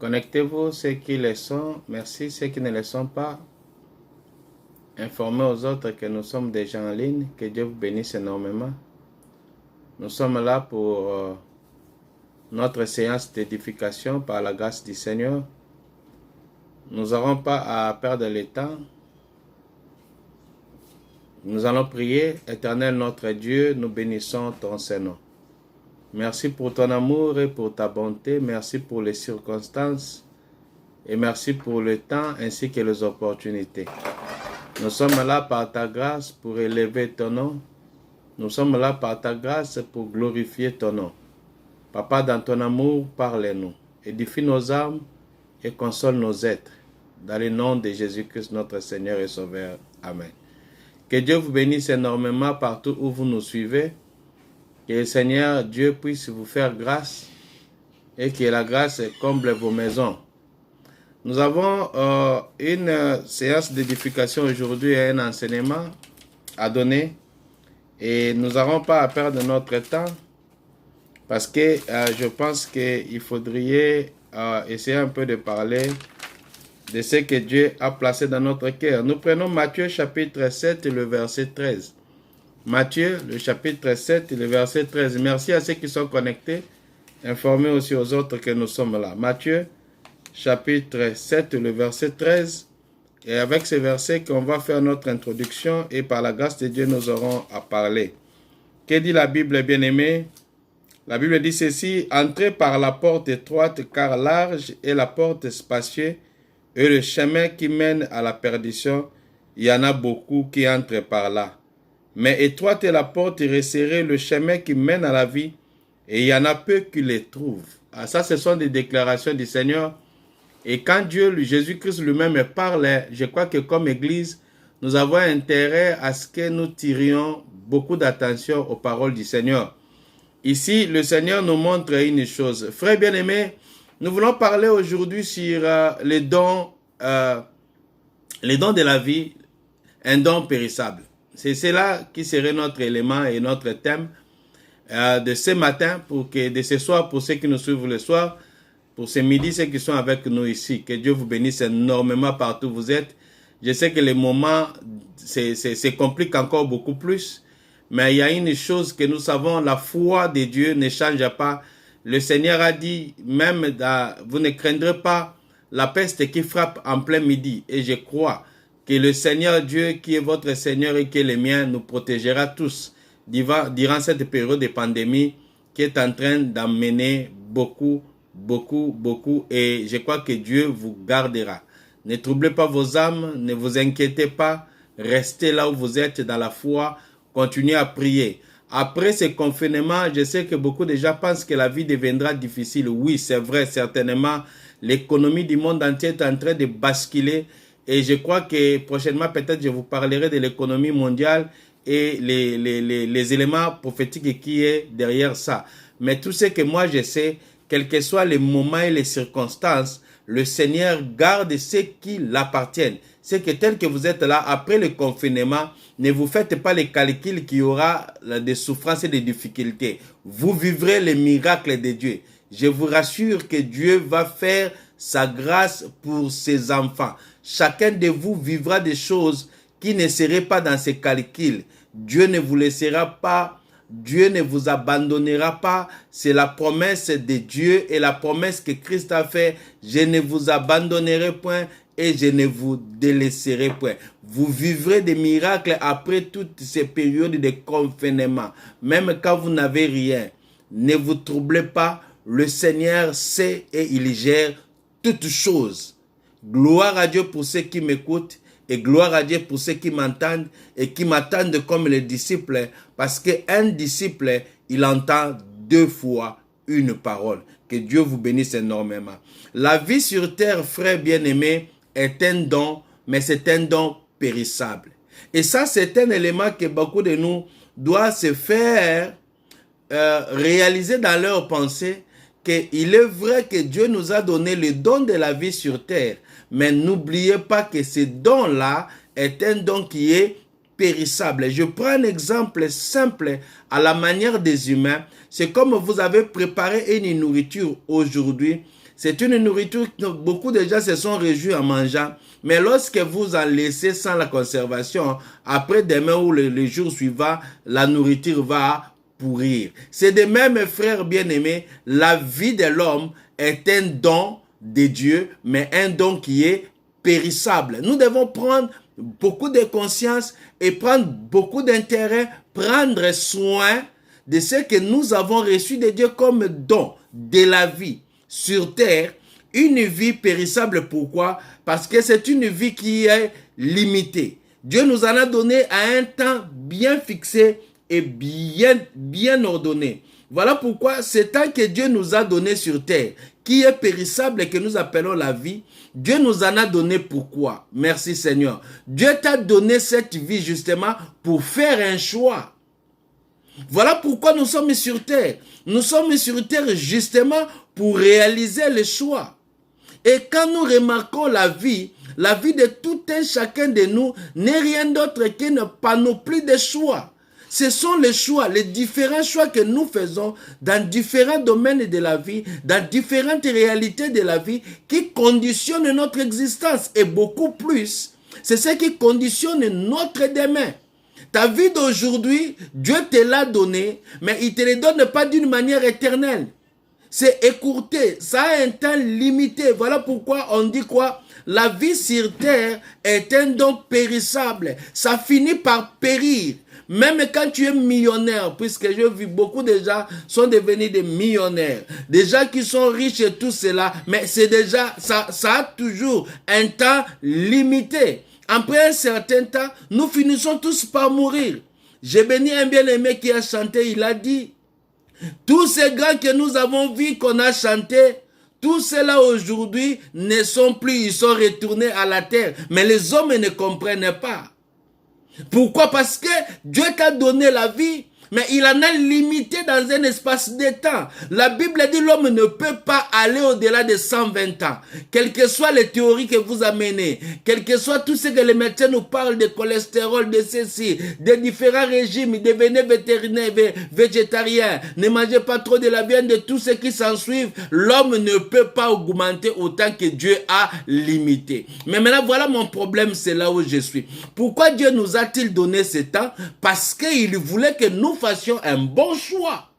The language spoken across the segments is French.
Connectez-vous, ceux qui le sont, merci, ceux qui ne le sont pas. Informez aux autres que nous sommes déjà en ligne, que Dieu vous bénisse énormément. Nous sommes là pour notre séance d'édification par la grâce du Seigneur. Nous n'aurons pas à perdre le temps. Nous allons prier. Éternel notre Dieu, nous bénissons ton Saint-Nom. Merci pour ton amour et pour ta bonté. Merci pour les circonstances. Et merci pour le temps ainsi que les opportunités. Nous sommes là par ta grâce pour élever ton nom. Nous sommes là par ta grâce pour glorifier ton nom. Papa, dans ton amour, parle-nous. Édifie nos âmes et console nos êtres. Dans le nom de Jésus-Christ, notre Seigneur et Sauveur. Amen. Que Dieu vous bénisse énormément partout où vous nous suivez. Que le Seigneur Dieu puisse vous faire grâce et que la grâce comble vos maisons. Nous avons une séance d'édification aujourd'hui et un enseignement à donner. Et nous n'aurons pas à perdre notre temps parce que je pense qu'il faudrait essayer un peu de parler de ce que Dieu a placé dans notre cœur. Nous prenons Matthieu chapitre 7 et le verset 13. Matthieu, le chapitre 7 et le verset 13. Merci à ceux qui sont connectés. Informez aussi aux autres que nous sommes là. Matthieu, chapitre 7, le verset 13. Et avec ce verset qu'on va faire notre introduction et par la grâce de Dieu, nous aurons à parler. Que dit la Bible, bien-aimée? La Bible dit ceci: entrez par la porte étroite, car large est la porte spacieuse et le chemin qui mène à la perdition. Il y en a beaucoup qui entrent par là. Mais étroite est la porte et resserré le chemin qui mène à la vie, et il y en a peu qui les trouvent. Ah, ça, ce sont des déclarations du Seigneur. Et quand Dieu, Jésus-Christ lui-même parle, je crois que comme Église, nous avons intérêt à ce que nous tirions beaucoup d'attention aux paroles du Seigneur. Ici, le Seigneur nous montre une chose. Frères bien-aimés, nous voulons parler aujourd'hui sur les dons de la vie, un don périssable. C'est cela qui serait notre élément et notre thème de ce matin, de ce soir, pour ceux qui nous suivent le soir, pour ce midi, ceux qui sont avec nous ici. Que Dieu vous bénisse énormément partout où vous êtes. Je sais que les moments, c'est complique encore beaucoup plus, mais il y a une chose que nous savons, la foi de Dieu ne change pas. Le Seigneur a dit, même vous ne craindrez pas la peste qui frappe en plein midi. Et je crois que le Seigneur Dieu, qui est votre Seigneur et qui est le mien, nous protégera tous durant cette période de pandémie qui est en train d'emmener beaucoup. Et je crois que Dieu vous gardera. Ne troublez pas vos âmes, ne vous inquiétez pas. Restez là où vous êtes dans la foi. Continuez à prier. Après ce confinement, je sais que beaucoup de gens pensent que la vie deviendra difficile. Oui, c'est vrai, certainement. L'économie du monde entier est en train de basculer. Et je crois que prochainement, peut-être, je vous parlerai de l'économie mondiale et les éléments prophétiques qui est derrière ça. Mais tout ce que moi je sais, quels que soient les moments et les circonstances, le Seigneur garde ce qui l'appartiennent. C'est que tel que vous êtes là, après le confinement, ne vous faites pas les calculs qu'il y aura des souffrances et des difficultés. Vous vivrez les miracles de Dieu. Je vous rassure que Dieu va faire sa grâce pour ses enfants. Chacun de vous vivra des choses qui ne seraient pas dans ses calculs. Dieu ne vous laissera pas. Dieu ne vous abandonnera pas. C'est la promesse de Dieu et la promesse que Christ a fait. Je ne vous abandonnerai point et je ne vous délaisserai point. Vous vivrez des miracles après toutes ces périodes de confinement. Même quand vous n'avez rien, ne vous troublez pas. Le Seigneur sait et il gère toutes choses. Gloire à Dieu pour ceux qui m'écoutent. Et gloire à Dieu pour ceux qui m'entendent et qui m'attendent comme les disciples, parce qu'un disciple, il entend 2 fois une parole. Que Dieu vous bénisse énormément. La vie sur terre, frères bien-aimés, est un don, mais c'est un don périssable. Et ça, c'est un élément que beaucoup de nous doivent se faire réaliser dans leur pensée, qu'il est vrai que Dieu nous a donné le don de la vie sur terre. Mais n'oubliez pas que ce don-là est un don qui est périssable. Je prends un exemple simple à la manière des humains. C'est comme vous avez préparé une nourriture aujourd'hui. c'est une nourriture que beaucoup de gens se sont réjouis en mangeant. Mais lorsque vous en laissez sans la conservation, après demain ou le jour suivant, la nourriture va pourrir. C'est de même, frères bien-aimés, la vie de l'homme est un don de Dieu, mais un don qui est périssable. Nous devons prendre beaucoup de conscience et prendre beaucoup d'intérêt, prendre soin de ce que nous avons reçu de Dieu comme don de la vie sur terre. Une vie périssable, pourquoi? Parce que c'est une vie qui est limitée. Dieu nous en a donné à un temps bien fixé et bien ordonné. Voilà pourquoi ce temps que Dieu nous a donné sur terre, qui est périssable et que nous appelons la vie, Dieu nous en a donné pourquoi? Merci Seigneur. Dieu t'a donné cette vie justement pour faire un choix. Voilà pourquoi nous sommes sur terre. Nous sommes sur terre justement pour réaliser le choix. Et quand nous remarquons la vie de tout un chacun de nous n'est rien d'autre qu'une panoplie de choix. Ce sont les choix, les différents choix que nous faisons dans différents domaines de la vie, dans différentes réalités de la vie qui conditionnent notre existence. Et beaucoup plus, c'est ce qui conditionne notre demain. Ta vie d'aujourd'hui, Dieu te l'a donnée, mais il ne te le donne pas d'une manière éternelle. C'est écourté, ça a un temps limité. Voilà pourquoi on dit quoi? La vie sur terre est un don périssable. Ça finit par périr. Même quand tu es millionnaire, puisque je vis beaucoup de gens sont devenus des millionnaires, des gens qui sont riches et tout cela, mais c'est déjà, ça a toujours un temps limité. Après un certain temps, nous finissons tous par mourir. J'ai béni un bien-aimé qui a chanté, il a dit, tous ces gars que nous avons vus, qu'on a chanté, tous ceux-là aujourd'hui ne sont plus, ils sont retournés à la terre. Mais les hommes ne comprennent pas. Pourquoi? Parce que Dieu t'a donné la vie, mais il en a limité dans un espace de temps. La Bible dit l'homme ne peut pas aller au-delà de 120 ans. Quelles que soient les théories que vous amenez, quel que soit tout ce que les médecins nous parlent de cholestérol, de ceci, de différents régimes, devenez vétérinaire, végétarien, ne mangez pas trop de la viande, de tout ce qui s'ensuit, l'homme ne peut pas augmenter autant que Dieu a limité. Mais maintenant, voilà mon problème, c'est là où je suis. Pourquoi Dieu nous a-t-il donné ce temps? Parce qu'il voulait que nous fassions un bon choix.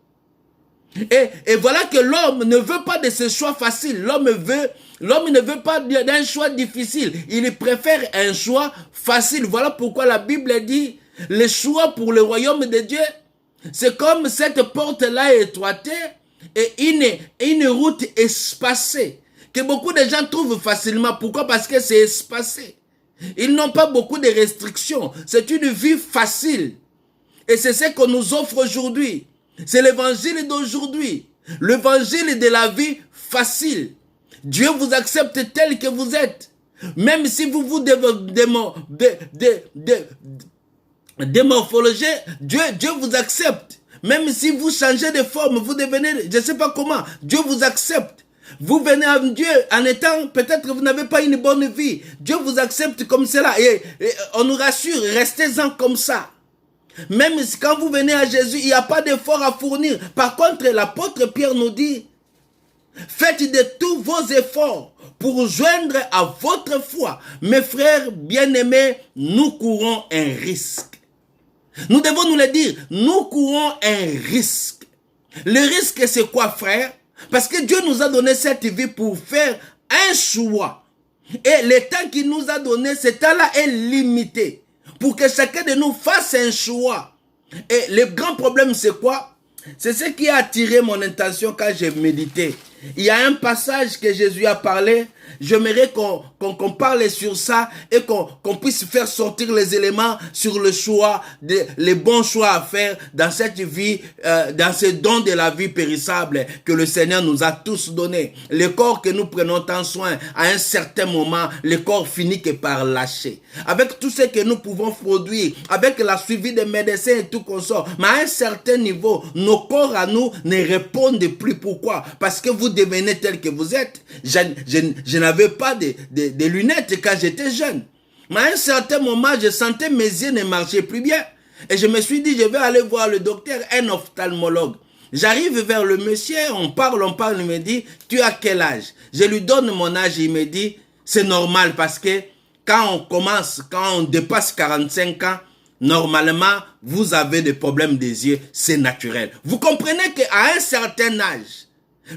Et voilà que l'homme ne veut pas de ce choix facile. L'homme ne veut pas d'un choix difficile. Il préfère un choix facile. Voilà pourquoi la Bible dit, le choix pour le royaume de Dieu, c'est comme cette porte-là étroite et une route espacée que beaucoup de gens trouvent facilement. Pourquoi? Parce que c'est espacé. Ils n'ont pas beaucoup de restrictions. C'est une vie facile. Et c'est ce qu'on nous offre aujourd'hui. C'est l'évangile d'aujourd'hui. L'évangile de la vie facile. Dieu vous accepte tel que vous êtes. Même si vous vous démorphologez, Dieu vous accepte. Même si vous changez de forme, vous devenez, je ne sais pas comment, Dieu vous accepte. Vous venez à Dieu en étant, peut-être que vous n'avez pas une bonne vie. Dieu vous accepte comme cela. Et on nous rassure, restez-en comme ça. Même quand vous venez à Jésus, il n'y a pas d'effort à fournir. Par contre, l'apôtre Pierre nous dit, faites de tous vos efforts pour joindre à votre foi. Mes frères bien-aimés, nous courons un risque. Nous devons nous le dire, nous courons un risque. Le risque, c'est quoi, frère? Parce que Dieu nous a donné cette vie pour faire un choix. Et le temps qu'il nous a donné, ce temps-là est limité. Pour que chacun de nous fasse un choix. Et le grand problème, c'est quoi? C'est ce qui a attiré mon attention quand j'ai médité. Il y a un passage que Jésus a parlé. J'aimerais qu'on parle sur ça et qu'on puisse faire sortir les éléments sur le choix, les bons choix à faire dans cette vie, dans ce don de la vie périssable que le Seigneur nous a tous donné. Le corps que nous prenons tant soin, à un certain moment, le corps finit que par lâcher. Avec tout ce que nous pouvons produire, avec la suivi des médecins et tout qu'on sort, mais à un certain niveau, nos corps à nous ne répondent plus. Pourquoi? Parce que vous devenez tel que vous êtes. Je n'avais pas de lunettes quand j'étais jeune. Mais à un certain moment, je sentais mes yeux ne marchaient plus bien. Et je me suis dit, je vais aller voir le docteur, un ophtalmologue. J'arrive vers le monsieur, on parle, il me dit, tu as quel âge? Je lui donne mon âge, il me dit, c'est normal parce que quand on dépasse 45 ans, normalement, vous avez des problèmes des yeux, c'est naturel. Vous comprenez qu'à un certain âge,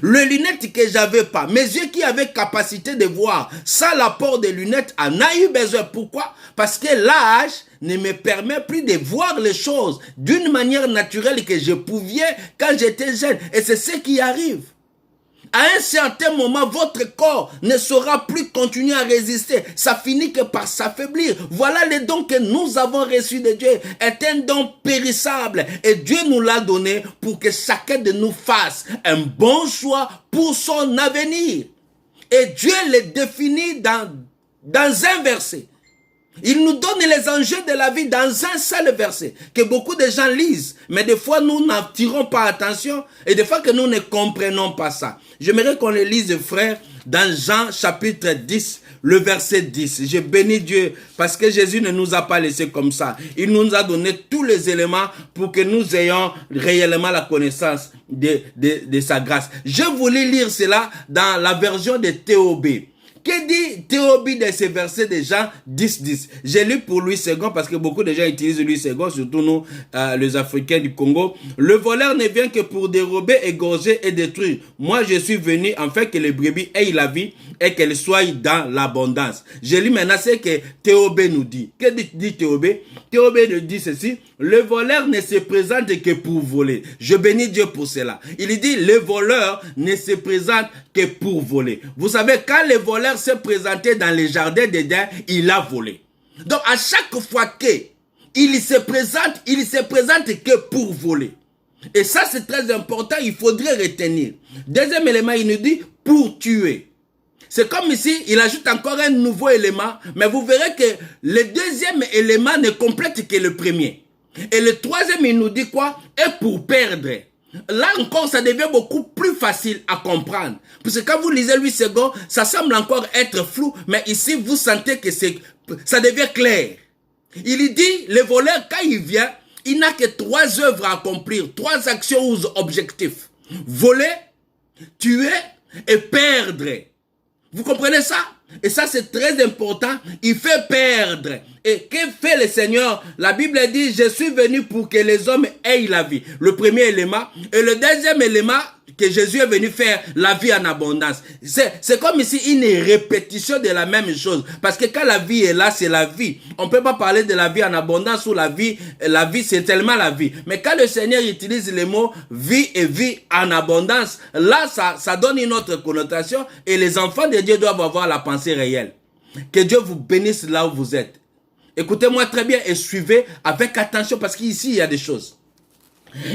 les lunettes que j'avais pas, mes yeux qui avaient capacité de voir sans l'apport des lunettes en a eu besoin. Pourquoi? Parce que l'âge ne me permet plus de voir les choses d'une manière naturelle que je pouvais quand j'étais jeune. Et c'est ce qui arrive. À un certain moment, votre corps ne saura plus continuer à résister. Ça finit que par s'affaiblir. Voilà le don que nous avons reçu de Dieu. Est un don périssable. Et Dieu nous l'a donné pour que chacun de nous fasse un bon choix pour son avenir. Et Dieu le définit dans un verset. Il nous donne les enjeux de la vie dans un seul verset que beaucoup de gens lisent. Mais des fois, nous n'attirons pas attention et des fois que nous ne comprenons pas ça. J'aimerais qu'on le lise, frère, dans Jean chapitre 10, le verset 10. Je bénis Dieu parce que Jésus ne nous a pas laissé comme ça. Il nous a donné tous les éléments pour que nous ayons réellement la connaissance de sa grâce. Je voulais lire cela dans la version de TOB. Que dit Théobi de ces versets de Jean 10, 10? J'ai lu pour Louis II parce que beaucoup de gens utilisent Louis II, surtout nous, les Africains du Congo. Le voleur ne vient que pour dérober, égorger et détruire. Moi, je suis venu en fait que les brebis aient la vie et qu'elles soient dans l'abondance. Je lis maintenant ce que Théobé nous dit. Que dit Théobé? Théobé nous dit ceci. Le voleur ne se présente que pour voler. Je bénis Dieu pour cela. Il dit, le voleur ne se présente que pour voler. Vous savez, quand le voleur s'est présenté dans les jardins d'Éden, il a volé. Donc, à chaque fois qu'il se présente que pour voler. Et ça, c'est très important, il faudrait retenir. Deuxième élément, il nous dit, pour tuer. C'est comme ici, il ajoute encore un nouveau élément, mais vous verrez que le deuxième élément ne complète que le premier. Et le troisième, il nous dit quoi? Et pour perdre. Là encore, ça devient beaucoup plus facile à comprendre. Parce que quand vous lisez Louis II, ça semble encore être flou, mais ici, vous sentez que ça devient clair. Il dit, le voleur, quand il vient, il n'a que 3 œuvres à accomplir, 3 actions ou objectifs. Voler, tuer et perdre. Vous comprenez ça? Et ça, c'est très important. Il fait perdre. Et que fait le Seigneur? La Bible dit, je suis venu pour que les hommes aient la vie. Le premier élément. Et le deuxième élément, que Jésus est venu faire la vie en abondance. C'est comme ici une répétition de la même chose. Parce que quand la vie est là, c'est la vie. On ne peut pas parler de la vie en abondance ou la vie c'est tellement la vie. Mais quand le Seigneur utilise les mots vie et vie en abondance, là, ça donne une autre connotation et les enfants de Dieu doivent avoir la pensée réelle. Que Dieu vous bénisse là où vous êtes. Écoutez-moi très bien et suivez avec attention parce qu'ici, il y a des choses.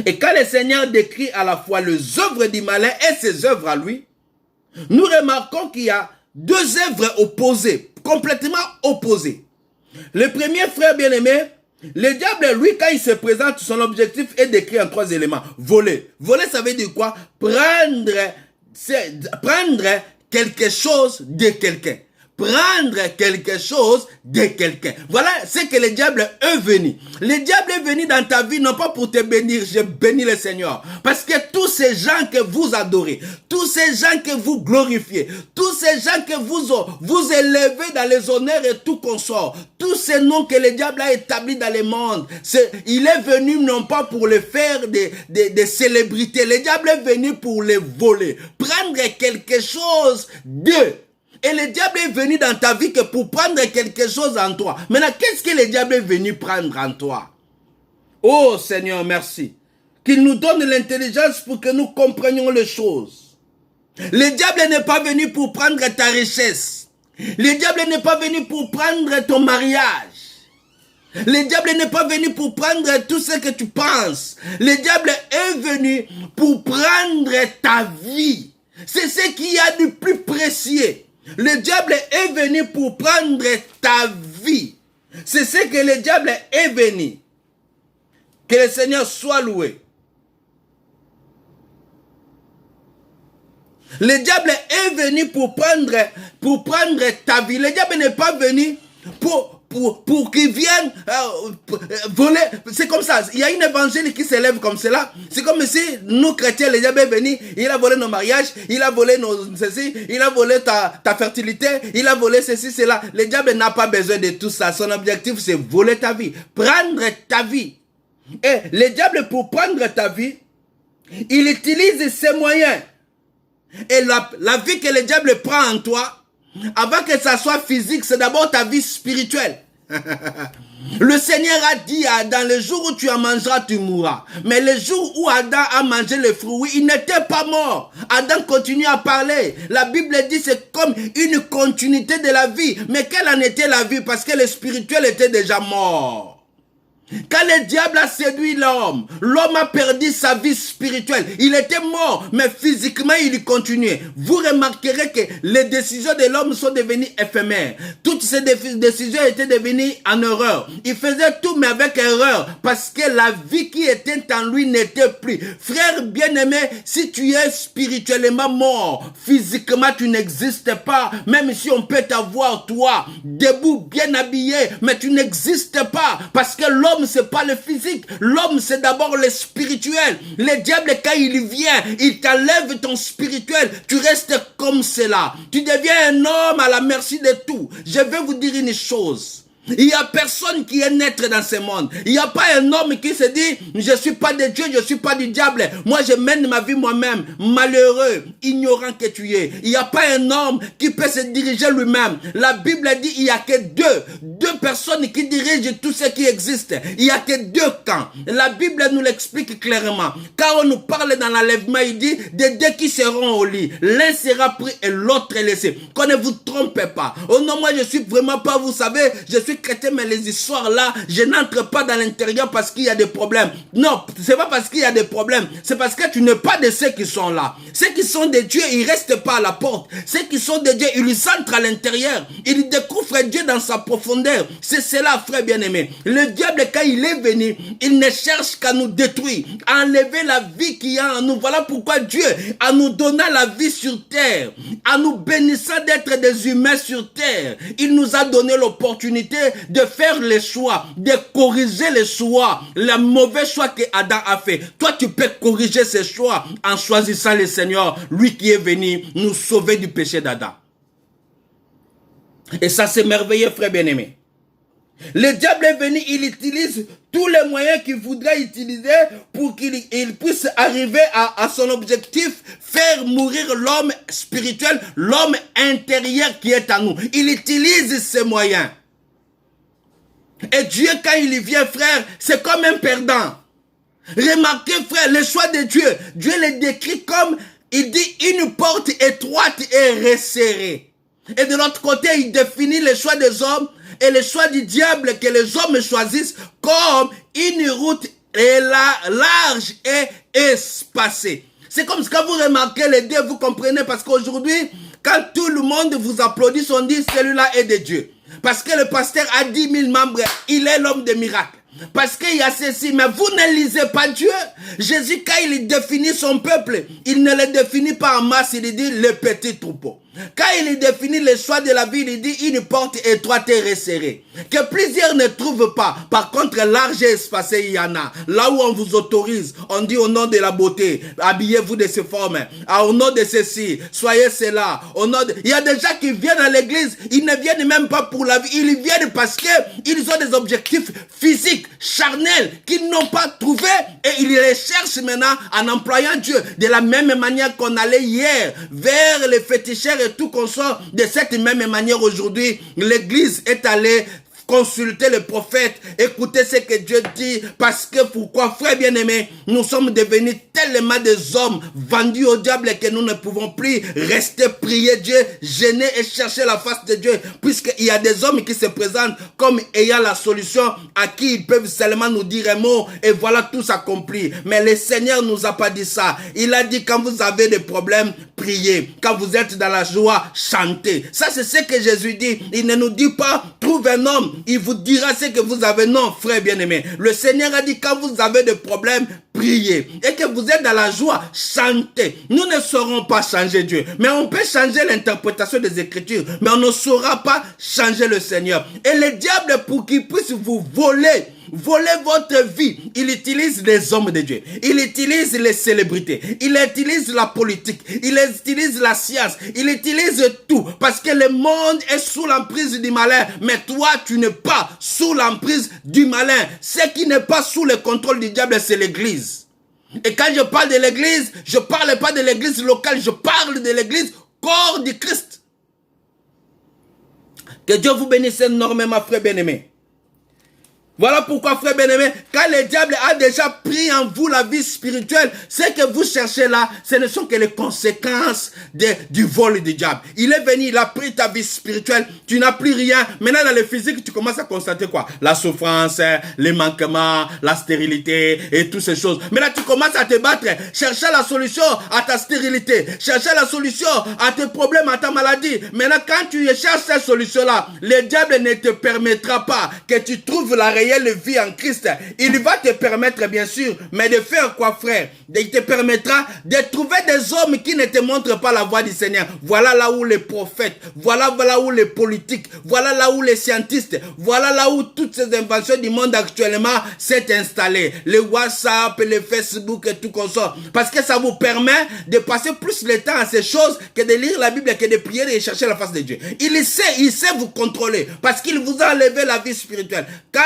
Et quand le Seigneur décrit à la fois les œuvres du malin et ses œuvres à lui, nous remarquons qu'il y a 2 œuvres opposées, complètement opposées. Le premier, frère bien-aimé, le diable, lui, quand il se présente, son objectif est décrit en 3 éléments. Voler. Voler, ça veut dire quoi? Prendre quelque chose de quelqu'un. Prendre quelque chose de quelqu'un. Voilà ce que le diable est venu. Le diable est venu dans ta vie non pas pour te bénir, je bénis le Seigneur. Parce que tous ces gens que vous adorez, tous ces gens que vous glorifiez, tous ces gens que vous élevez dans les honneurs et tout consort, tous ces noms que le diable a établis dans le monde, il est venu non pas pour les faire des célébrités. Le diable est venu pour les voler. Prendre quelque chose d'eux. Et le diable est venu dans ta vie que pour prendre quelque chose en toi. Maintenant, qu'est-ce que le diable est venu prendre en toi? Oh Seigneur, merci. Qu'il nous donne l'intelligence pour que nous comprenions les choses. Le diable n'est pas venu pour prendre ta richesse. Le diable n'est pas venu pour prendre ton mariage. Le diable n'est pas venu pour prendre tout ce que tu penses. Le diable est venu pour prendre ta vie. C'est ce qu'il y a de plus précieux. Le diable est venu pour prendre ta vie. C'est ce que le diable est venu. Que le Seigneur soit loué. Le diable est venu pour prendre ta vie. Le diable n'est pas venu pour pour qu'ils viennent voler. C'est comme ça. Il y a une évangile qui s'élève comme cela. C'est comme si nous chrétiens, le diable est venu, il a volé nos mariages, il a volé ceci, il a volé ta fertilité, il a volé ceci, cela. Le diable n'a pas besoin de tout ça. Son objectif, c'est voler ta vie, prendre ta vie. Et le diable, pour prendre ta vie, il utilise ses moyens. Et la vie que le diable prend en toi, avant que ça soit physique, c'est d'abord ta vie spirituelle. Le Seigneur a dit à Adam, le jour où tu en mangeras, tu mourras. Mais le jour où Adam a mangé le fruit, il n'était pas mort. Adam continue à parler. La Bible dit c'est comme une continuité de la vie. Mais quelle en était la vie? Parce que le spirituel était déjà mort. Quand le diable a séduit l'homme, l'homme a perdu sa vie spirituelle. Il était mort, mais physiquement, il continuait. Vous remarquerez que les décisions de l'homme sont devenues éphémères. Toutes ces décisions étaient devenues en erreur. Il faisait tout, mais avec erreur, parce que la vie qui était en lui n'était plus. Frère bien-aimé, si tu es spirituellement mort, physiquement, tu n'existes pas. Même si on peut t'avoir, toi, debout, bien habillé, mais tu n'existes pas, parce que l'homme, c'est pas le physique. L'homme, c'est d'abord le spirituel. Le diable, quand il vient, il t'enlève ton spirituel. Tu restes comme cela. Tu deviens un homme à la merci de tout. Je vais vous dire une chose. Il n'y a personne qui est naître dans ce monde. Il n'y a pas un homme qui se dit, je ne suis pas de Dieu, je ne suis pas du diable. Moi, je mène ma vie moi-même. Malheureux, ignorant que tu es. Il n'y a pas un homme qui peut se diriger lui-même. La Bible dit, il n'y a que deux personnes qui dirigent tout ce qui existe. Il n'y a que deux camps. La Bible nous l'explique clairement. Quand on nous parle dans l'enlèvement, il dit, des deux qui seront au lit. L'un sera pris et l'autre laissé. Qu'on ne vous trompe pas. Oh non, moi, je ne suis vraiment pas, vous savez, je suis chrétien, mais les histoires là, je n'entre pas dans l'intérieur parce qu'il y a des problèmes. Non, c'est pas parce qu'il y a des problèmes, c'est parce que tu n'es pas de ceux qui sont là. Ceux qui sont de Dieu, ils restent pas à la porte. Ceux qui sont de Dieu, ils entrent à l'intérieur. Ils découvrent Dieu dans sa profondeur. C'est cela, frère bien-aimé. Le diable, quand il est venu, il ne cherche qu'à nous détruire, à enlever la vie qu'il y a en nous. Voilà pourquoi Dieu, en nous donnant la vie sur terre, en nous bénissant d'être des humains sur terre, il nous a donné l'opportunité de faire les choix, de corriger les choix, le mauvais choix que Adam a fait. Toi, tu peux corriger ces choix en choisissant le Seigneur, lui qui est venu nous sauver du péché d'Adam. Et ça, c'est merveilleux, frère bien-aimé. Le diable est venu, il utilise tous les moyens qu'il voudrait utiliser pour qu'il puisse arriver à son objectif, faire mourir l'homme spirituel, l'homme intérieur qui est en nous. Il utilise ces moyens. Et Dieu, quand il y vient, frère, c'est comme un perdant. Remarquez, frère, le choix de Dieu, Dieu le décrit comme, il dit, une porte étroite et resserrée. Et de l'autre côté, il définit le choix des hommes et le choix du diable que les hommes choisissent comme une route large et espacée. C'est comme quand vous remarquez les deux, vous comprenez, parce qu'aujourd'hui, quand tout le monde vous applaudit, on dit, celui-là est de Dieu. Parce que le pasteur a 10 000 membres, il est l'homme des miracles. Parce qu'il y a ceci, mais vous ne lisez pas Dieu. Jésus, quand il définit son peuple, il ne le définit pas en masse, il dit le petit troupeau. Quand il définit le choix de la vie, il dit une porte étroite et resserrée, que plusieurs ne trouvent pas. Par contre, large et espacé, il y en a. Là où on vous autorise, on dit au nom de la beauté, habillez-vous de ces formes. Au nom de ceci, soyez cela. Il y a des gens qui viennent à l'église, ils ne viennent même pas pour la vie, ils viennent parce qu'ils ont des objectifs physiques, charnels, qu'ils n'ont pas trouvé et ils les cherchent maintenant en employant Dieu. De la même manière qu'on allait hier vers les féticheurs et tout qu'on sort, de cette même manière aujourd'hui, l'église est allée consulter le prophète, écoutez ce que Dieu dit, parce que pourquoi, frère bien-aimé, nous sommes devenus tellement des hommes vendus au diable que nous ne pouvons plus rester prier Dieu, gêner et chercher la face de Dieu, puisqu'il y a des hommes qui se présentent comme ayant la solution, à qui ils peuvent seulement nous dire un mot et voilà tout s'accomplit. Mais le Seigneur nous a pas dit ça. Il a dit quand vous avez des problèmes, priez. Quand vous êtes dans la joie, chantez. Ça, c'est ce que Jésus dit. Il ne nous dit pas, trouve un homme, il vous dira ce que vous avez. Non, frère bien-aimé. Le Seigneur a dit, quand vous avez des problèmes, priez. Et que vous êtes dans la joie, chantez. Nous ne saurons pas changer Dieu. Mais on peut changer l'interprétation des Écritures. Mais on ne saura pas changer le Seigneur. Et le diable, pour qu'il puisse vous voler votre vie, il utilise les hommes de Dieu, il utilise les célébrités, il utilise la politique, il utilise la science, il utilise tout, parce que le monde est sous l'emprise du malin, mais toi tu n'es pas sous l'emprise du malin. Ce qui n'est pas sous le contrôle du diable, c'est l'église. Et quand je parle de l'église, je ne parle pas de l'église locale, je parle de l'église corps du Christ. Que Dieu vous bénisse énormément, frère bien-aimé. Voilà pourquoi, frère bien-aimé, quand le diable a déjà pris en vous la vie spirituelle, ce que vous cherchez là, ce ne sont que les conséquences du vol du diable. Il est venu, il a pris ta vie spirituelle, tu n'as plus rien. Maintenant, dans le physique, tu commences à constater quoi? La souffrance, les manquements, la stérilité et toutes ces choses. Maintenant, tu commences à te battre, chercher la solution à ta stérilité, chercher la solution à tes problèmes, à ta maladie. Maintenant, quand tu cherches cette solution-là, le diable ne te permettra pas que tu trouves la réelle vie en Christ. Il va te permettre, bien sûr, mais de faire quoi, frère? Il te permettra de trouver des hommes qui ne te montrent pas la voie du Seigneur. Voilà là où les prophètes, voilà là où les politiques, voilà là où les scientistes, voilà là où toutes ces inventions du monde actuellement s'est installées. Le WhatsApp, le Facebook et tout comme ça. Parce que ça vous permet de passer plus le temps à ces choses que de lire la Bible, que de prier et chercher la face de Dieu. Il sait vous contrôler parce qu'il vous a enlevé la vie spirituelle. Quand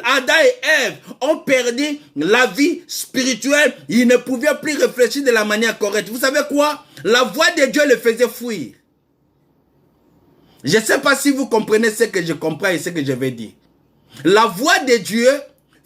Adam et Ève ont perdu la vie spirituelle, ils ne pouvaient plus réfléchir de la manière correcte. Vous savez quoi? La voix de Dieu les faisait fuir. Je ne sais pas si vous comprenez ce que je comprends et ce que je vais dire. La voix de Dieu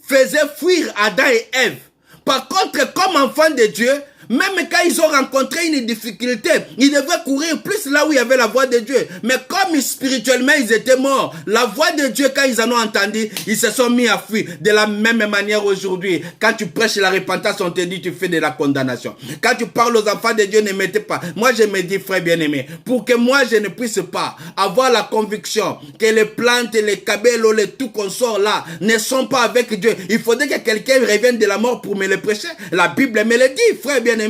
faisait fuir Adam et Ève. Par contre, comme enfants de Dieu, même quand ils ont rencontré une difficulté, ils devaient courir plus là où il y avait la voix de Dieu. Mais comme spirituellement ils étaient morts, la voix de Dieu, quand ils en ont entendu, ils se sont mis à fuir. De la même manière aujourd'hui, quand tu prêches la repentance, on te dit tu fais de la condamnation. Quand tu parles aux enfants de Dieu, ne mettez pas. Moi je me dis, frère bien-aimé, pour que moi je ne puisse pas avoir la conviction que les plantes, les cabellos, les tout qu'on sort là, ne sont pas avec Dieu, il faudrait que quelqu'un revienne de la mort pour me le prêcher. La Bible me le dit, frère bien-aimé.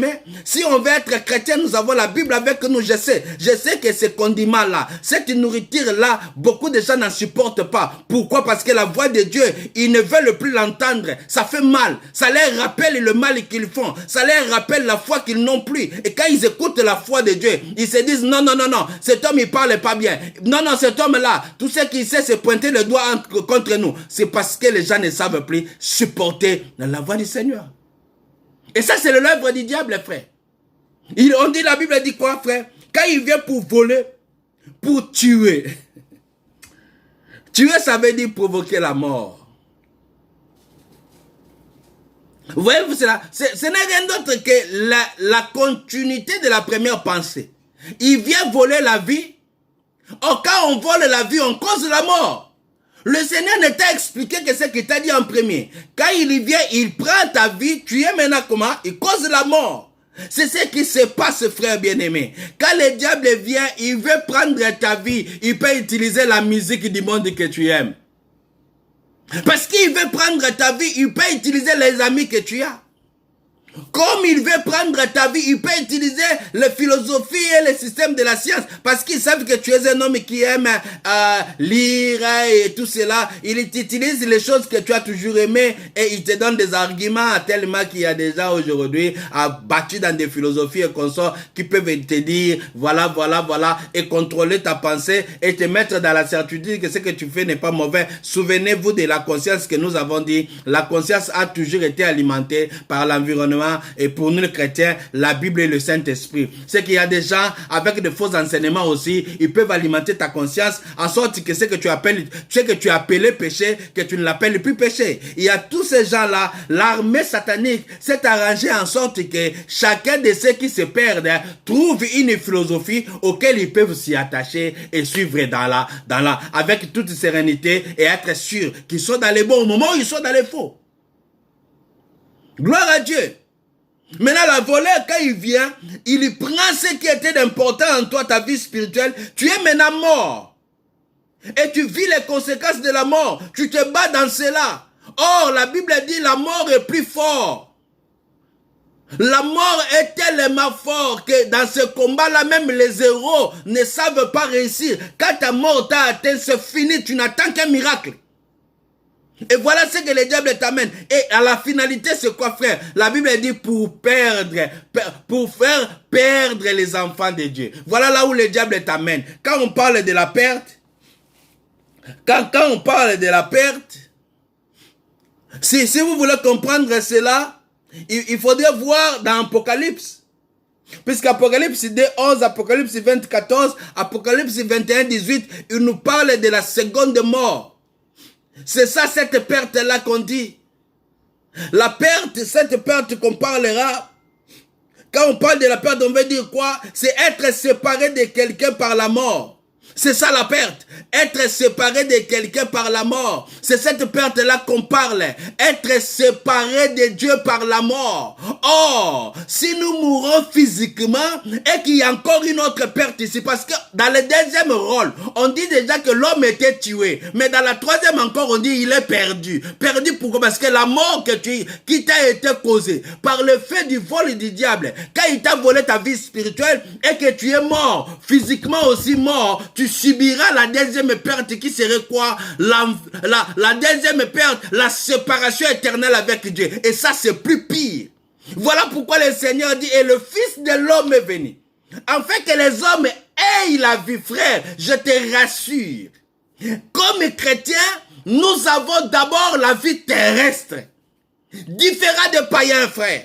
Si on veut être chrétien, nous avons la Bible avec nous. Je sais que ces condiments-là, cette nourriture-là, beaucoup de gens n'en supportent pas. Pourquoi? Parce que la voix de Dieu, ils ne veulent plus l'entendre. Ça fait mal. Ça leur rappelle le mal qu'ils font. Ça leur rappelle la foi qu'ils n'ont plus. Et quand ils écoutent la foi de Dieu, ils se disent non, cet homme il parle pas bien. Non, cet homme-là, tout ce qu'il sait, c'est pointer le doigt contre nous. C'est parce que les gens ne savent plus supporter la voix du Seigneur. Et ça, c'est l'œuvre du diable, frère. On dit, la Bible dit quoi, frère? Quand il vient pour voler, pour tuer. Tuer, ça veut dire provoquer la mort. Vous voyez, ce n'est rien d'autre que la continuité de la première pensée. Il vient voler la vie. Or, quand on vole la vie, on cause la mort. Le Seigneur ne t'a expliqué que ce qu'il t'a dit en premier. Quand il vient, il prend ta vie, tu es maintenant comment? Il cause la mort. C'est ce qui se passe, frère bien-aimé. Quand le diable vient, il veut prendre ta vie, il peut utiliser la musique du monde que tu aimes. Parce qu'il veut prendre ta vie, il peut utiliser les amis que tu as. Comme il veut prendre ta vie, il peut utiliser les philosophies et les systèmes de la science. Parce qu'ils savent que tu es un homme qui aime lire et tout cela. Il utilise les choses que tu as toujours aimées et il te donne des arguments tellement qu'il y a des gens aujourd'hui battus dans des philosophies et consorts qui peuvent te dire voilà et contrôler ta pensée et te mettre dans la certitude que ce que tu fais n'est pas mauvais. Souvenez-vous de la conscience que nous avons dit. La conscience a toujours été alimentée par l'environnement. Et pour nous les chrétiens, la Bible et le Saint-Esprit. C'est qu'il y a des gens avec de faux enseignements aussi, ils peuvent alimenter ta conscience en sorte que ce que tu as appelé péché, que tu ne l'appelles plus péché. Il y a tous ces gens-là, l'armée satanique s'est arrangée en sorte que chacun de ceux qui se perdent trouve une philosophie auquel ils peuvent s'y attacher et suivre avec toute sérénité et être sûrs qu'ils sont dans les bons moments ou ils sont dans les faux. Gloire à Dieu. Maintenant, la voleur, quand il vient, il prend ce qui était d'important en toi, ta vie spirituelle. Tu es maintenant mort. Et tu vis les conséquences de la mort. Tu te bats dans cela. Or, la Bible dit la mort est plus forte. La mort est tellement forte que dans ce combat-là, même les héros ne savent pas réussir. Quand ta mort t'a atteint, c'est fini. Tu n'attends qu'un miracle. Et voilà ce que le diable t'amène. Et à la finalité, c'est quoi, frère? La Bible dit pour faire perdre les enfants de Dieu. Voilà là où le diable t'amène. Quand on parle de la perte, quand on parle de la perte, si vous voulez comprendre cela, il faudrait voir dans Apocalypse. Puisqu'Apocalypse 11, Apocalypse 24, Apocalypse 21, 18, il nous parle de la seconde mort. C'est ça, cette perte-là qu'on dit. La perte, cette perte qu'on parlera, quand on parle de la perte, on veut dire quoi? C'est être séparé de quelqu'un par la mort. C'est ça la perte. Être séparé de quelqu'un par la mort. C'est cette perte-là qu'on parle. Être séparé de Dieu par la mort. Or, si nous mourons physiquement et qu'il y a encore une autre perte ici, parce que dans le deuxième rôle, on dit déjà que l'homme était tué. Mais dans la troisième encore, on dit il est perdu. Perdu pourquoi? Parce que la mort qui t'a été causée par le fait du vol du diable, quand il t'a volé ta vie spirituelle et que tu es mort, physiquement aussi mort, tu subiras la deuxième perte qui serait quoi? La deuxième perte, la séparation éternelle avec Dieu. Et ça, c'est plus pire. Voilà pourquoi le Seigneur dit, et le Fils de l'homme est venu, afin que les hommes aient la vie, frère. Je te rassure. Comme chrétiens, nous avons d'abord la vie terrestre. Différent des païens, frère.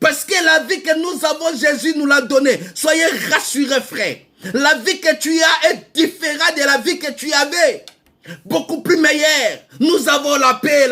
Parce que la vie que nous avons, Jésus nous l'a donnée. Soyez rassurés, frère. La vie que tu as est différente de la vie que tu avais. Beaucoup plus meilleure. Nous avons la paix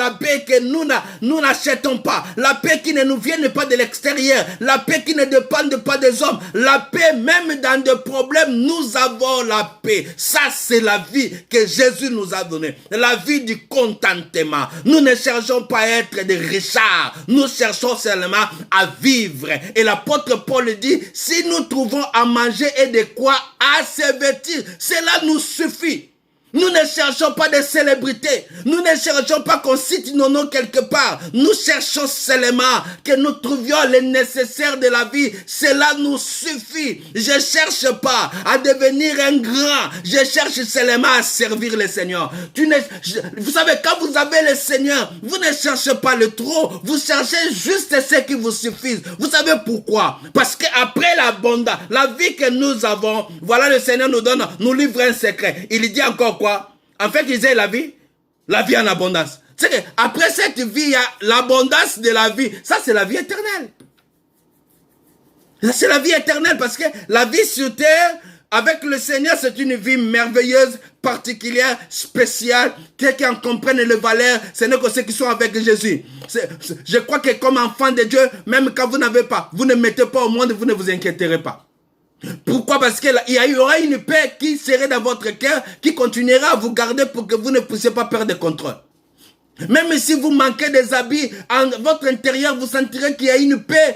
que nous n'achetons pas. La paix qui ne nous vient pas de l'extérieur. La paix qui ne dépend pas des hommes. La paix même dans des problèmes, nous avons la paix. Ça, c'est la vie que Jésus nous a donnée. La vie du contentement. Nous ne cherchons pas à être des richards. Nous cherchons seulement à vivre. Et l'apôtre Paul dit, si nous trouvons à manger et de quoi à se vêtir, cela nous suffit. Nous ne cherchons pas de célébrités. Nous ne cherchons pas qu'on cite nos noms quelque part. Nous cherchons seulement que nous trouvions le nécessaire de la vie. Cela nous suffit. Je ne cherche pas à devenir un grand. Je cherche seulement à servir le Seigneur. Vous savez, quand vous avez le Seigneur, vous ne cherchez pas le trop. Vous cherchez juste ce qui vous suffit. Vous savez pourquoi? Parce qu'après l'abondance, la vie que nous avons, voilà, le Seigneur nous livre un secret. Il dit encore quoi? En fait, ils aient la vie en abondance. C'est que après cette vie, il y a l'abondance de la vie. Ça, c'est la vie éternelle. Ça, c'est la vie éternelle parce que la vie sur terre, avec le Seigneur, c'est une vie merveilleuse, particulière, spéciale. Quelqu'un comprenne les valeurs, ce n'est que ceux qui sont avec Jésus. Je crois que comme enfant de Dieu, même quand vous n'avez pas, vous ne mettez pas au monde, vous ne vous inquiéterez pas. Pourquoi? Parce qu'il y aura une paix qui serait dans votre cœur, qui continuera à vous garder pour que vous ne puissiez pas perdre le contrôle. Même si vous manquez des habits, en votre intérieur, vous sentirez qu'il y a une paix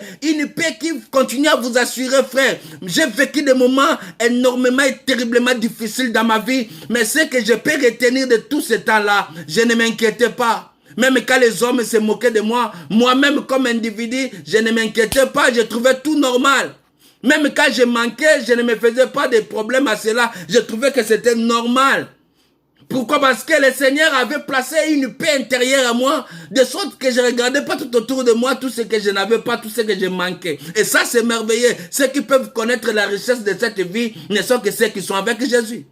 qui continue à vous assurer, frère. J'ai vécu des moments énormément et terriblement difficiles dans ma vie, mais ce que je peux retenir de tout ce temps-là, je ne m'inquiétais pas. Même quand les hommes se moquaient de moi, moi-même comme individu, je ne m'inquiétais pas, je trouvais tout normal. Même quand je manquais, je ne me faisais pas de problème à cela. Je trouvais que c'était normal. Pourquoi? Parce que le Seigneur avait placé une paix intérieure à moi, de sorte que je ne regardais pas tout autour de moi, tout ce que je n'avais pas, tout ce que je manquais. Et ça, c'est merveilleux. Ceux qui peuvent connaître la richesse de cette vie ne sont que ceux qui sont avec Jésus.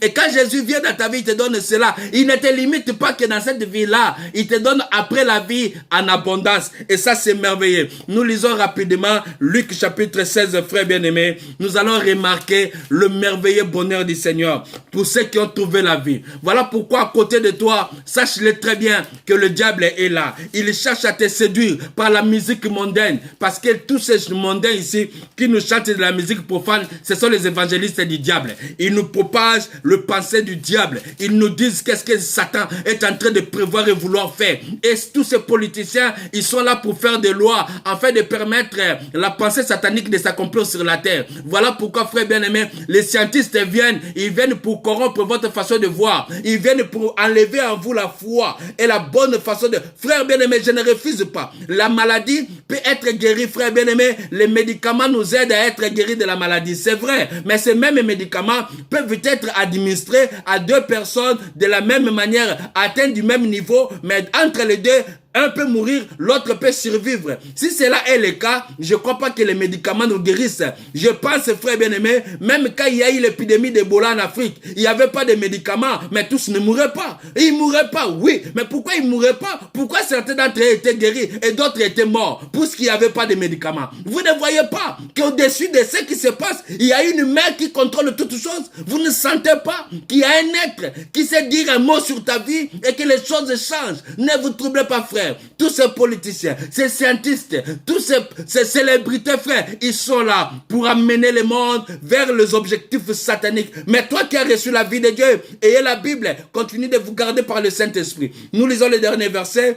Et quand Jésus vient dans ta vie, il te donne cela. Il ne te limite pas que dans cette vie-là. Il te donne après la vie en abondance. Et ça, c'est merveilleux. Nous lisons rapidement Luc chapitre 16, frères bien-aimés. Nous allons remarquer le merveilleux bonheur du Seigneur pour ceux qui ont trouvé la vie. Voilà pourquoi à côté de toi, sache-le très bien que le diable est là. Il cherche à te séduire par la musique mondaine. Parce que tous ces mondains ici qui nous chantent de la musique profane, ce sont les évangélistes du diable. Ils nous propagent le pensée du diable. Ils nous disent qu'est-ce que Satan est en train de prévoir et vouloir faire. Et tous ces politiciens, ils sont là pour faire des lois, afin de permettre la pensée satanique de s'accomplir sur la terre. Voilà pourquoi, frère bien-aimé, les scientistes viennent, ils viennent pour corrompre votre façon de voir. Ils viennent pour enlever en vous la foi et la bonne façon de... Frère bien-aimé, je ne refuse pas. La maladie peut être guérie, frère bien-aimé. Les médicaments nous aident à être guéris de la maladie. C'est vrai, mais ces mêmes médicaments peuvent être administrés à deux personnes de la même manière, atteintes du même niveau, mais entre les deux, un peut mourir, l'autre peut survivre. Si cela est le cas, je ne crois pas que les médicaments nous guérissent. Je pense, frère bien-aimé, même quand il y a eu l'épidémie d'Ebola en Afrique, il n'y avait pas de médicaments, mais tous ne mouraient pas. Ils ne mouraient pas, oui, mais pourquoi ils ne mouraient pas? Pourquoi certains d'entre eux étaient guéris et d'autres étaient morts? Puisqu'il n'y avait pas de médicaments. Vous ne voyez pas qu'au-dessus de ce qui se passe, il y a une main qui contrôle toutes choses. Vous ne sentez pas qu'il y a un être qui sait dire un mot sur ta vie et que les choses changent? Ne vous troublez pas, frère. Tous ces politiciens, ces scientifiques, tous ces célébrités, frère, ils sont là pour amener le monde vers les objectifs sataniques. Mais toi qui as reçu la vie de Dieu, ayez la Bible, continue de vous garder par le Saint-Esprit. Nous lisons le dernier verset.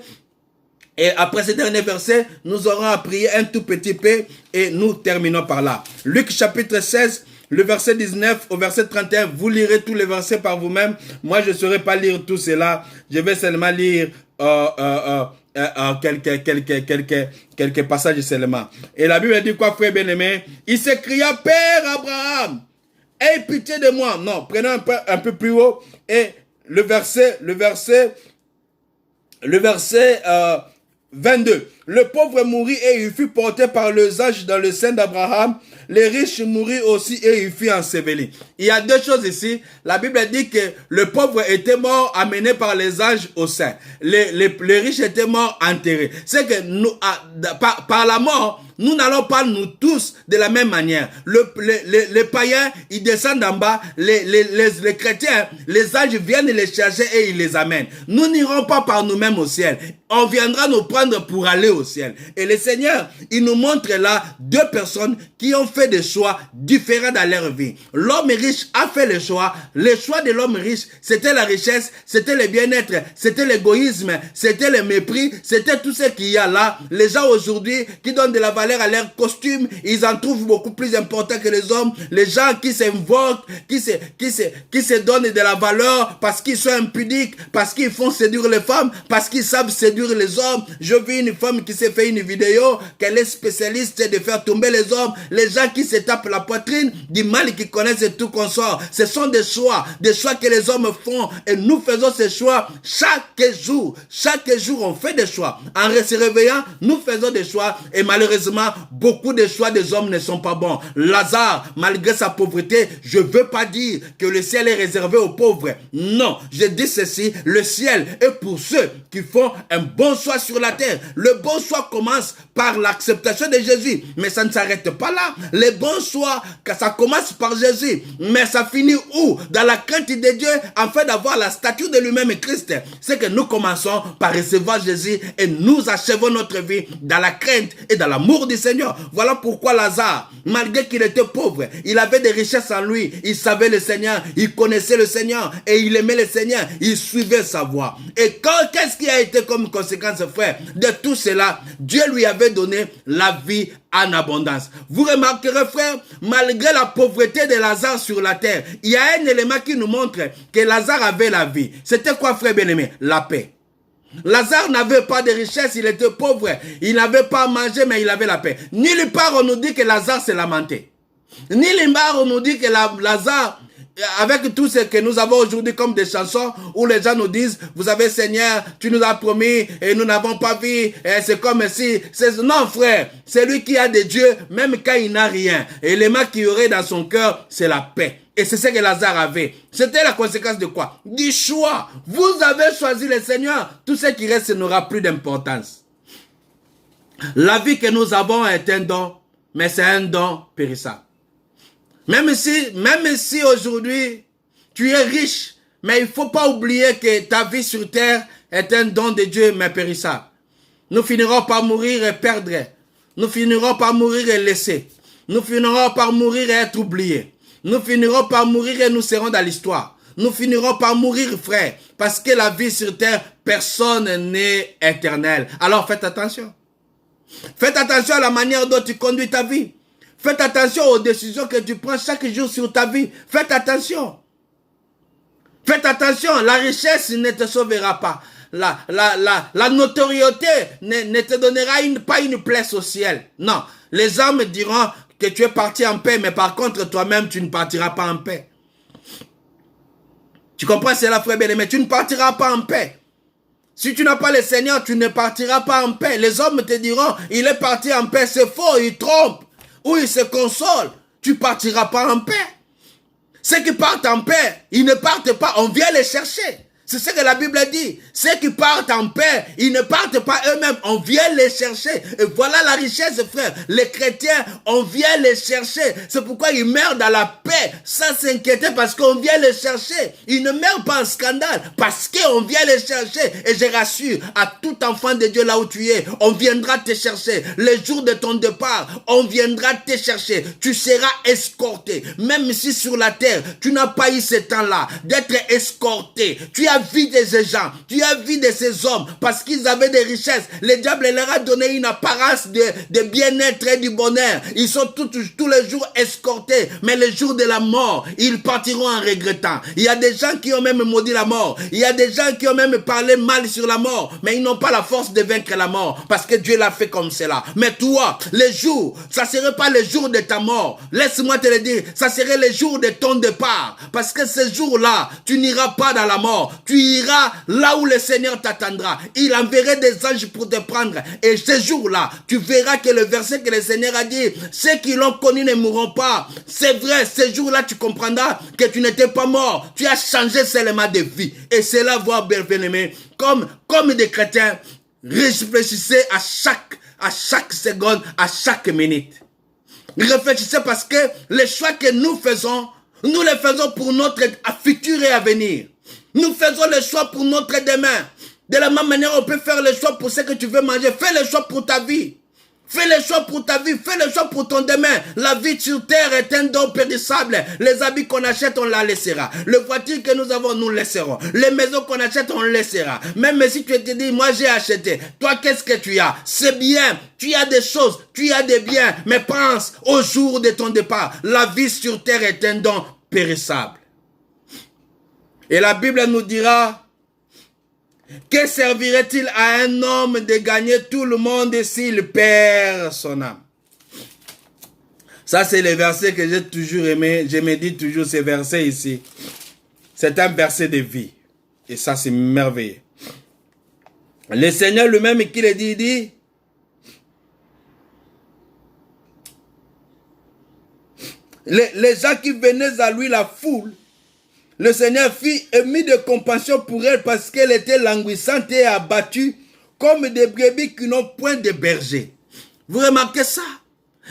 Et après ce dernier verset, nous aurons à prier un tout petit peu et nous terminons par là. Luc chapitre 16, le verset 19 au verset 31, vous lirez tous les versets par vous-même. Moi, je ne saurais pas lire tout cela. Je vais seulement lire quelques passages seulement. Et la Bible dit quoi, frère bien-aimé? Il s'écria, Père Abraham, aie pitié de moi. Non, prenons un peu plus haut. Et le verset 22. Le pauvre mourut et il fut porté par les anges dans le sein d'Abraham. Les riches moururent aussi et il fut enseveli. Il y a deux choses ici. La Bible dit que le pauvre était mort amené par les anges au sein. Les riches étaient morts enterrés. C'est que nous, par la mort, nous n'allons pas nous tous de la même manière. Les païens, ils descendent en bas. Les chrétiens, les anges viennent les chercher et ils les amènent. Nous n'irons pas par nous-mêmes au ciel. On viendra nous prendre pour aller au ciel. Et le Seigneur, il nous montre là deux personnes qui ont fait des choix différents dans leur vie. L'homme riche a fait le choix. Le choix de l'homme riche, c'était la richesse, c'était le bien-être, c'était l'égoïsme, c'était le mépris, c'était tout ce qu'il y a là. Les gens aujourd'hui qui donnent de la valeur à leur costume, ils en trouvent beaucoup plus important que les hommes. Les gens qui s'invoquent, qui se donnent de la valeur parce qu'ils sont impudiques, parce qu'ils font séduire les femmes, parce qu'ils savent séduire les hommes. Je vis une femme qui s'est fait une vidéo, qu'elle est spécialiste de faire tomber les hommes. Les gens qui se tapent la poitrine, du mal qui connaissent tout consort. Ce sont des choix que les hommes font et nous faisons ces choix chaque jour. Chaque jour, on fait des choix. En se réveillant, nous faisons des choix et malheureusement, beaucoup de choix des hommes ne sont pas bons. Lazare, malgré sa pauvreté, je ne veux pas dire que le ciel est réservé aux pauvres. Non, je dis ceci, le ciel est pour ceux qui font un bon choix sur la terre. Le bon choix commence par l'acceptation de Jésus, mais ça ne s'arrête pas là. Le bon choix, ça commence par Jésus, mais ça finit où? Dans la crainte de Dieu, afin d'avoir la stature de lui-même Christ. C'est que nous commençons par recevoir Jésus et nous achevons notre vie dans la crainte et dans l'amour du Seigneur. Voilà pourquoi Lazare, malgré qu'il était pauvre, il avait des richesses en lui, il savait le Seigneur, il connaissait le Seigneur et il aimait le Seigneur, il suivait sa voie. Et qu'est-ce qui a été comme conséquence, frère, de tout cela? Dieu lui avait donné la vie en abondance. Vous remarquerez, frère, malgré la pauvreté de Lazare sur la terre, il y a un élément qui nous montre que Lazare avait la vie. C'était quoi, frère bien-aimé? La paix. Lazare n'avait pas de richesse, il était pauvre, il n'avait pas à manger, mais il avait la paix. Nulle part on nous dit que Lazare s'est lamenté. Nulle part on nous dit que Lazare, avec tout ce que nous avons aujourd'hui comme des chansons où les gens nous disent, vous savez Seigneur, tu nous as promis et nous n'avons pas vu, c'est comme si, non frère, c'est lui qui a de Dieu même quand il n'a rien. Et l'élément qu'il y aurait dans son cœur, c'est la paix. Et c'est ce que Lazare avait. C'était la conséquence de quoi? Du choix. Vous avez choisi le Seigneur. Tout ce qui reste n'aura plus d'importance. La vie que nous avons est un don, mais c'est un don périssable. Même si aujourd'hui, tu es riche, mais il ne faut pas oublier que ta vie sur terre est un don de Dieu, mais périssable. Nous finirons par mourir et perdre. Nous finirons par mourir et laisser. Nous finirons par mourir et être oubliés. Nous finirons par mourir et nous serons dans l'histoire. Nous finirons par mourir, frère, parce que la vie sur terre, personne n'est éternel. Alors faites attention. Faites attention à la manière dont tu conduis ta vie. Faites attention aux décisions que tu prends chaque jour sur ta vie. Faites attention. Faites attention, la richesse ne te sauvera pas. La notoriété ne te donnera pas une place au ciel. Non, les hommes diront que tu es parti en paix, mais par contre, toi-même, tu ne partiras pas en paix. Tu comprends cela, frère bien-aimé? Tu ne partiras pas en paix. Si tu n'as pas le Seigneur, tu ne partiras pas en paix. Les hommes te diront, il est parti en paix, c'est faux, il trompe. Ou il se console. Tu ne partiras pas en paix. Ceux qui partent en paix, ils ne partent pas, on vient les chercher. C'est ce que la Bible dit. Ceux qui partent en paix, ils ne partent pas eux-mêmes. On vient les chercher. Et voilà la richesse, frère. Les chrétiens, on vient les chercher. C'est pourquoi ils meurent dans la paix, sans s'inquiéter, parce qu'on vient les chercher. Ils ne meurent pas en scandale, parce qu'on vient les chercher. Et je rassure à tout enfant de Dieu là où tu es, on viendra te chercher. Le jour de ton départ, on viendra te chercher. Tu seras escorté. Même si sur la terre, tu n'as pas eu ce temps-là d'être escorté. Tu as vu de ces gens, tu as vu de ces hommes, parce qu'ils avaient des richesses. Le diable leur a donné une apparence de bien-être et du bonheur. Ils sont tous les jours escortés, mais le jour de la mort, ils partiront en regrettant. Il y a des gens qui ont même maudit la mort. Il y a des gens qui ont même parlé mal sur la mort, mais ils n'ont pas la force de vaincre la mort, parce que Dieu l'a fait comme cela. Mais toi, le jour, ça ne serait pas le jour de ta mort. Laisse-moi te le dire, ça serait le jour de ton départ, parce que ce jour-là, tu n'iras pas dans la mort. Tu iras là où le Seigneur t'attendra. Il enverrait des anges pour te prendre. Et ce jour-là, tu verras que le verset que le Seigneur a dit, ceux qui l'ont connu ne mourront pas. C'est vrai, ce jour-là, tu comprendras que tu n'étais pas mort. Tu as changé seulement de vie. Et c'est là, voir, bien-aimé, comme des chrétiens, réfléchissez à chaque seconde, à chaque minute. Réfléchissez parce que les choix que nous faisons, nous les faisons pour notre futur et avenir. Nous faisons le choix pour notre demain. De la même manière, on peut faire le choix pour ce que tu veux manger. Fais le choix pour ta vie. Fais le choix pour ta vie. Fais le choix pour ton demain. La vie sur terre est un don périssable. Les habits qu'on achète, on la laissera. Les voitures que nous avons, nous laisserons. Les maisons qu'on achète, on laissera. Même si tu te dis, moi j'ai acheté. Toi, qu'est-ce que tu as? C'est bien. Tu as des choses. Tu as des biens. Mais pense au jour de ton départ. La vie sur terre est un don périssable. Et la Bible nous dira, que servirait-il à un homme de gagner tout le monde s'il perd son âme? Ça, c'est le verset que j'ai toujours aimé. Je me dis toujours ces versets ici. C'est un verset de vie. Et ça, c'est merveilleux. Le Seigneur lui-même qui le dit, il dit, les gens qui venaient à lui, la foule, le Seigneur fit émis de compassion pour elle parce qu'elle était languissante et abattue comme des brebis qui n'ont point de berger. Vous remarquez ça?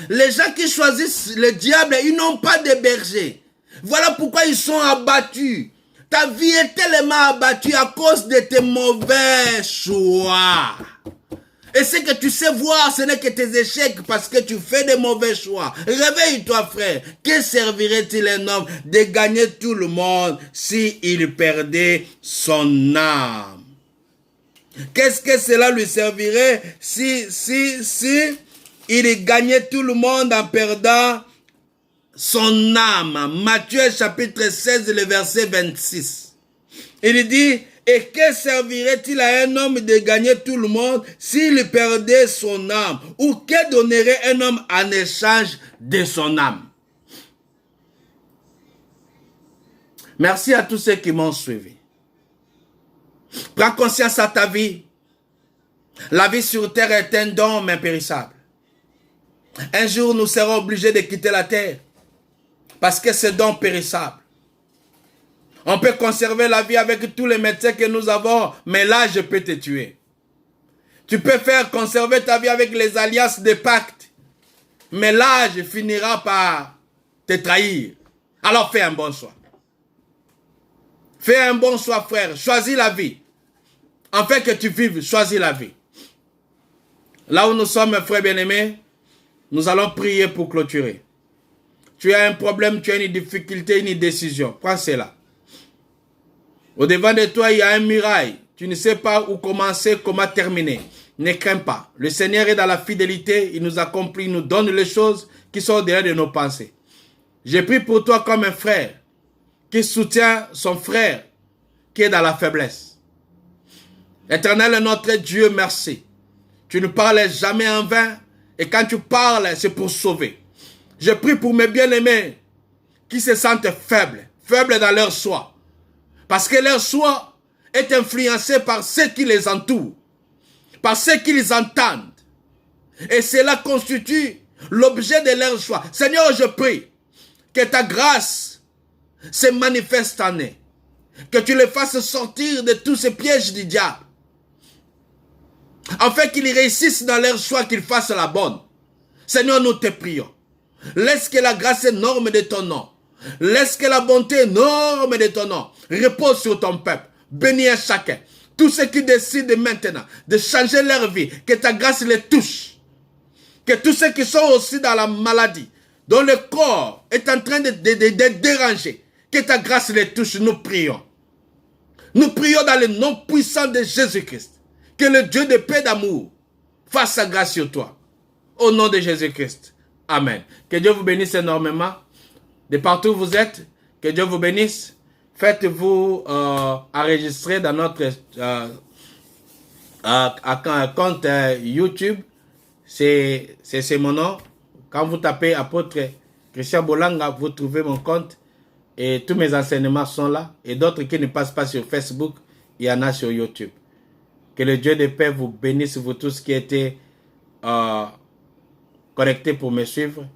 Les gens qui choisissent le diable, ils n'ont pas de berger. Voilà pourquoi ils sont abattus. Ta vie est tellement abattue à cause de tes mauvais choix. Et ce que tu sais voir, ce n'est que tes échecs parce que tu fais des mauvais choix. Réveille-toi, frère. Que servirait-il un homme de gagner tout le monde s'il perdait son âme? Qu'est-ce que cela lui servirait si il gagnait tout le monde en perdant son âme? Matthieu chapitre 16, le verset 26. Il dit, et que servirait-il à un homme de gagner tout le monde s'il perdait son âme? Ou que donnerait un homme en échange de son âme? Merci à tous ceux qui m'ont suivi. Prends conscience à ta vie. La vie sur terre est un don impérissable. Un jour, nous serons obligés de quitter la terre parce que c'est don périssable. On peut conserver la vie avec tous les médecins que nous avons, mais l'âge peut te tuer. Tu peux faire conserver ta vie avec les alliances de pacte, mais l'âge finira par te trahir. Alors fais un bon choix. Fais un bon choix, frère. Choisis la vie. Afin que tu vives, choisis la vie. Là où nous sommes, frères bien-aimés, nous allons prier pour clôturer. tu as un problème, tu as une difficulté, une décision. Prends cela. Au-devant de toi, il y a un mirail. Tu ne sais pas où commencer, comment terminer. Ne crains pas. Le Seigneur est dans la fidélité. Il nous accomplit, il nous donne les choses qui sont au-delà de nos pensées. J'ai pris pour toi comme un frère qui soutient son frère qui est dans la faiblesse. Éternel est notre Dieu, merci. Tu ne parles jamais en vain et quand tu parles, c'est pour sauver. Je prie pour mes bien-aimés qui se sentent faibles, faibles dans leur soi. Parce que leur soi est influencé par ceux qui les entourent, par ceux qui les entendent. Et cela constitue l'objet de leur choix. Seigneur, je prie que ta grâce se manifeste en eux. Que tu les fasses sortir de tous ces pièges du diable. Afin qu'ils réussissent dans leur choix, qu'ils fassent la bonne. Seigneur, nous te prions. Laisse que la grâce énorme de ton nom, laisse que la bonté énorme de ton nom repose sur ton peuple. Bénis à chacun. Tous ceux qui décident maintenant de changer leur vie, que ta grâce les touche. Que tous ceux qui sont aussi dans la maladie, dont le corps est en train de déranger, que ta grâce les touche, nous prions. Nous prions dans le nom puissant de Jésus-Christ. Que le Dieu de paix et d'amour fasse sa grâce sur toi. Au nom de Jésus-Christ. Amen. Que Dieu vous bénisse énormément. De partout où vous êtes, que Dieu vous bénisse. Faites-vous enregistrer dans notre compte YouTube. C'est mon nom. Quand vous tapez apôtre Christian Bolanga, vous trouvez mon compte. Et tous mes enseignements sont là. Et d'autres qui ne passent pas sur Facebook, il y en a sur YouTube. Que le Dieu de paix vous bénisse, vous tous qui étaient connectés pour me suivre.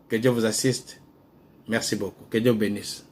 Que Dieu vous assiste. Merci beaucoup. Que Dieu vous bénisse.